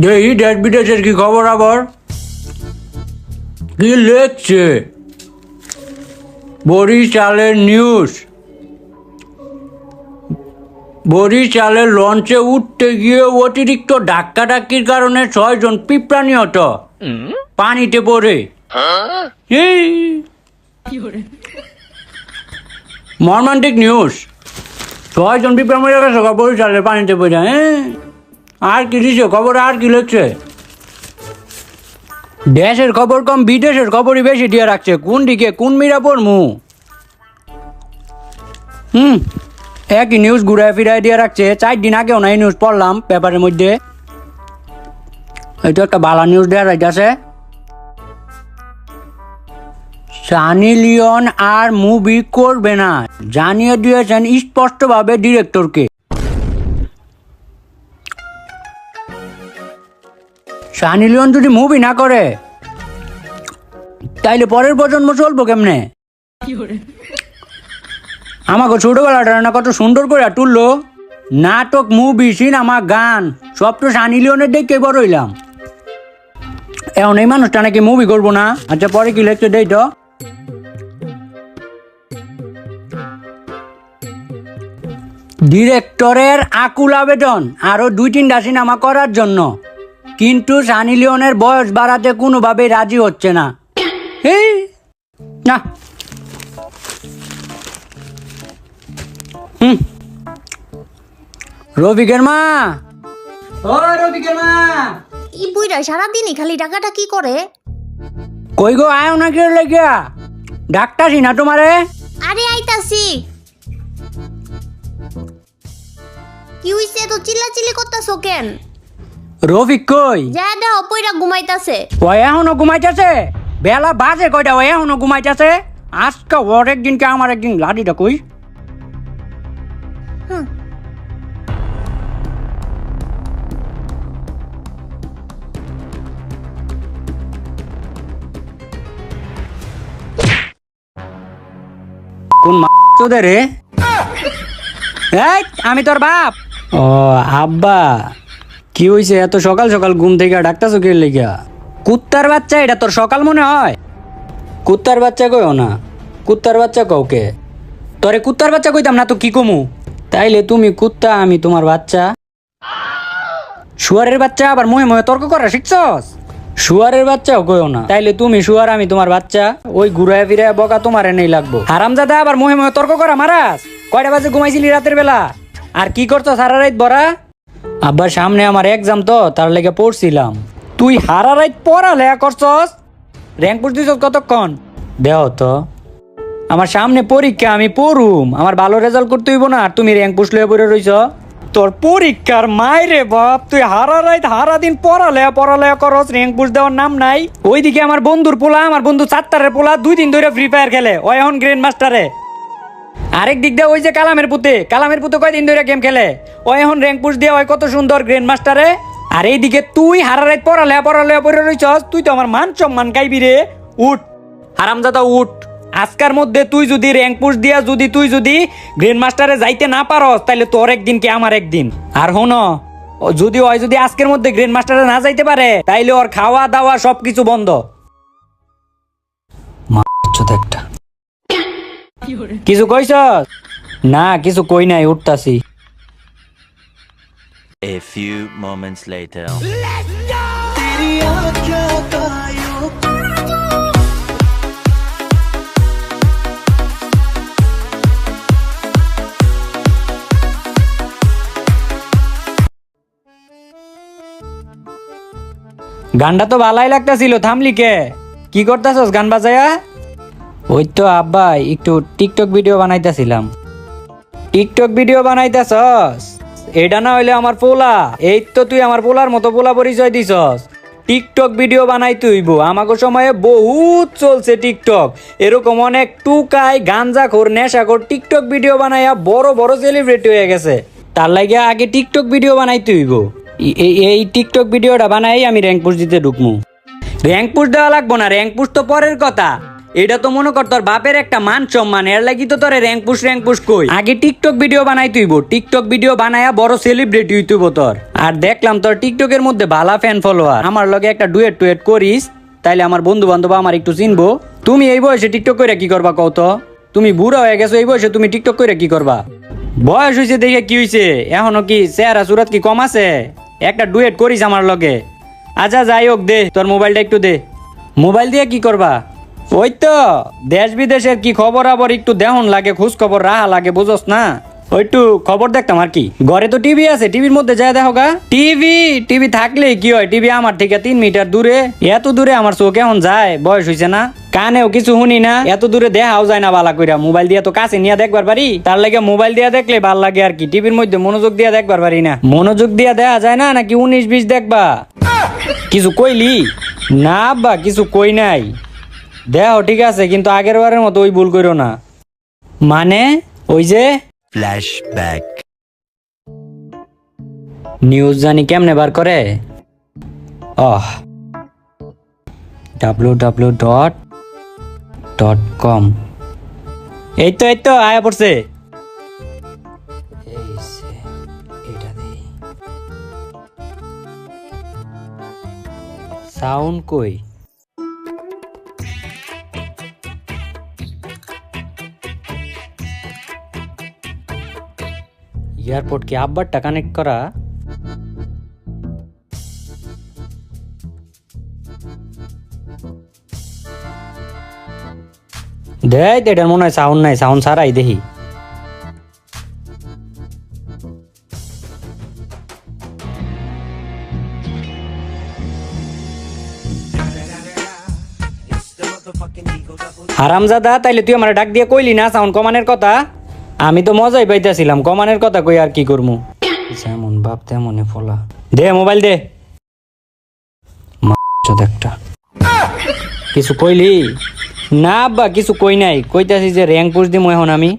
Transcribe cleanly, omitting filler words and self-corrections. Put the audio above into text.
দেখি দেশ বিদেশের কি খবর আবার কি লিখছে বরিশালের নিউজ। বরিশালের লঞ্চে উঠতে গিয়ে অতিরিক্ত ধাক্কাধাক্কির কারণে 6 জন পিঁপড়া নিহত পানিতে পড়ে। এই মর্মান্তিক নিউজ, 6 জন পিঁপড়া মরে গেছে বরিশালের পানিতে পড়ে। আর কি দিছে খবর, আর কি লিখছে? দেশের খবর কম বিদেশের খবরই বেশি দিয়ে রাখছে, কোন দিকে কোন মিরা পড়মু। একই নিউজ ঘুরায় ফিরায় দিয়ে রাখছে। 4 দিন আগেও না এই নিউজ পড়লাম পেপারের মধ্যে। এটা একটা ভালো নিউজ দেওয়া যাইতেছে। সানি লিওন আর মুভি করবে না জানিয়ে দিয়েছেন স্পষ্টভাবে ডিরেক্টরকে। সানি লিওন যদি মুভি না করে তাইলে পরের প্রজন্ম চলবো কেমনে? আমাকে ছোটবেলাটা না কত সুন্দর করে তুললো, নাটক মুভি সিনেমা গান সব তো সানি লিওনের দেখে বড় হইলাম। এখন এই মানুষটা নাকি মুভি করবো না। আচ্ছা পরে কি লিখতে দেই তো। ডিরেক্টরের আকুল আবেদন আরো 2-3টা সিনেমা করার জন্য, কিন্তু সানি লিওনের বয়স বাড়াতে কোনোভাবেই রাজি হচ্ছে না। না রফিকের মা, ও রফিকের মা, এই বুইরা সারাদিনই খালি টাকাটা কি করে? কই গো আয় না কে লাগিয়া ডাক্তারছি না তোমারে। আরে আইতাছি। কি হইছে তো চিল্লাচিল্লি করতাছো কেন? রফিক কই? যা দাও পয়রা ঘুমাইতাছে। ওই এখনো ঘুমাইতেছে? বেলা বাজে কয়টা, ওই এখনো ঘুমাইতেছে? আজকে ওর একদিন কে আমার একদিন, লাঠিটা কই? কোন তোদের রে? এই আমি তোর বাপ। ও আব্বা, কি হইছে এত সকাল সকাল ঘুম থেকে ডাকতাছো কে লাগিয়া? কুত্তার বাচ্চা, এটা তোর সকাল মনে হয়? কুত্তার বাচ্চা কইও না, কুত্তার বাচ্চা কওকে। তোরে কুত্তার বাচ্চা কইতাম না তো কি কমু? তাইলে তুমি কুত্তা আমি তোমার বাচ্চা। শুয়ারের বাচ্চা আবার মুহে মুহে তর্ক করা শিখছস? শুয়ারের বাচ্চাও কইও না, তাইলে তুমি শুয়ার আমি তোমার বাচ্চা। ওই ঘুরায় ফিরায় বকা তোমার এনেই লাগবো। হারামজাদা আবার মুহে মুহে তর্ক করা মারাস। কয়টা বাজে ঘুমাইছিলি রাতের বেলা? আর কি করছো সারা রাত বড়া? আব্বার সামনে আমার এক্সাম তো তার লেগে পড়ছিলাম। তুই হারা রাত পড়ালেখা করছস? র্যাঙ্ক পুশ দিছস কতক্ষণ? দেও তো, আমার সামনে পরীক্ষা, আমি পড়ুম, আমার ভালো রেজাল্ট করতে হইব না? আর তুমি র্যাঙ্ক পুশ লয়ে পড়ে রইছ। তোর পরীক্ষার মাইরে বাপ, তুই হারা রাত হারা দিন পড়ালেখা করস, র্যাঙ্ক পুশ দেওয়ার নাম নাই। ওইদিকে আমার বন্ধুর পোলা, আমার বন্ধু 4টারের পোলা 2 দিন ধরে ফ্রি ফায়ার খেলে, ও এখন গ্র্যান্ড মাস্টারে। আরেক দিক দিয়ে ওই যে কালামের পুতে কয়দিন ধরে গেম খেলে, ও এখন র্যাঙ্ক পুশ দিয়ে ওই কত সুন্দর গ্র্যান্ড মাস্টারে। আর এইদিকে তুই হারা রাত পড়ালেখা পড়ে রইছস, তুই তো আমার মান সম্মান গাইবি রে। উঠ হারামজাদা উঠ, আজকার মধ্যে তুই যদি র্যাঙ্ক পুশ দিয়া তুই যদি গ্র্যান্ড মাস্টারে যাইতে না পারস, তাহলে তোর একদিন কি আমার একদিন। আর হনো, যদি আজকের মধ্যে গ্র্যান্ড মাস্টারে না যাইতে পারে, তাইলে ওর খাওয়া দাওয়া সবকিছু বন্ধ। একটা কিছু কইছস? না কিছু কই নাই, উঠতাছি। A few moments later. গানটা তো ভালাই লাগতাছিল, থামলি কে? কি করতাছস গান বাজায়া? ওই তো আব্বা একটু টিকটক ভিডিও বানাইতাছিলাম। টিকটক ভিডিও বানাইতাছস? এটা না হইলে আমার পোলা। এই তো তুই আমার পোলার মতো পোলা পরিচয় দিছস। টিকটক ভিডিও বানাইতে হইব। আমাকে সময়ে বহুত চলছে টিকটক, এরকম অনেক টুকাই গাঞ্জাখোর নেশাখোর টিকটক ভিডিও বানাইয়া বড় বড় সেলিব্রিটি হয়ে গেছে। তার লাগে আগে টিকটক ভিডিও বানাইতে হইব। এই টিকটক ভিডিওটা বানাই আমি র্যাঙ্ক পুশ দিতে ঢুকমু। র্যাঙ্ক পুশ দেওয়া লাগবো না, র্যাঙ্ক পুশ তো পরের কথা। এটা তো মনে কর তোর বাপের একটা মান সম্মান, এর লাগি তো তোর র্যাঙ্ক পুশ কই। আগে টিকটক ভিডিও বানাই তুইব, টিকটক ভিডিও বানায়া বড় সেলিব্রিটি হইতুব তোর। আর দেখলাম তোর টিকটকের মধ্যে ভালো ফ্যান ফলোয়ার, আমার লগে একটা ডুয়েট করিস, তাইলে আমার বন্ধু বান্ধব আমার একটু চিনবো। তুমি এই বয়সে টিকটক করে কি করবা কও তো? তুমি বুড়া হয়ে গেছো, এই বয়সে তুমি টিকটক করে কি করবা? বয়স হয়েছে দেখে কি হয়েছে, এখনো কি চেহারা সুরত কি কম আছে? একটা ডুয়েট করিস আমার লগে। আচ্ছা যাই হোক, দে তোর মোবাইলটা একটু দে। মোবাইল দিয়ে কি করবা? ওই তো দেশ বিদেশের কি খবর আবার একটু দেহন লাগে, খোঁজ খবর রাহা লাগে, বুঝোস না? ওইটু খবর দেখতাম আর কি। ঘরে তো টিভি আছে, টিভির মধ্যে যায় দেখো গা। টিভি থাকলেই কি হয়, টিভি আমার থেকে 3 মিটার দূরে, এত দূরে আমার চোখ এখন যায়, বয়স হয়েছে না। কানেও কিছু শুনি না, এত দূরে দেখাও যায় না বালা কইরা। মোবাইল দিয়ে তো কাছে নিয়ে দেখবার পারি, তার লাগে মোবাইল দিয়ে দেখলে ভাল লাগে আর কি। টিভির মধ্যে মনোযোগ দিয়ে দেখবার পারি না। মনোযোগ দিয়ে দেখা যায় না, নাকি 19-20 দেখবা? কিছু কইলি? না আব্বা কিছু কই নাই। দেহ ঠিক আছে, কিন্তু আগের বারের মতো ওই ভুল করো না। মানে ওই যে Flashback. নিউজ জানি কেমনে বার করে? www.com। এই তো আয়া পড়ছে। সাউন্ড কই? এয়ারপোর্ট কি আব্বারটা কানেক্ট করা? দেখ এটার মনে হয় সাউন্ড নাই, সাউন্ড ছাড়াই দেখি। হারামজাদা, তাইলে তুই আমার ডাক দিয়ে কইলি না সাউন্ড কমানের কথা? আমি তো মজাই পাইতেছিলাম, কমানের কথা কই আর কি করমু। যেমন বাপ তেমনই ফলা। দে মোবাইল দে। একটা কিছু কইলি? না আব্বা কিছু কই নাই, কইতাছি যে র্যাঙ্ক পুশ দিমু এখন আমি।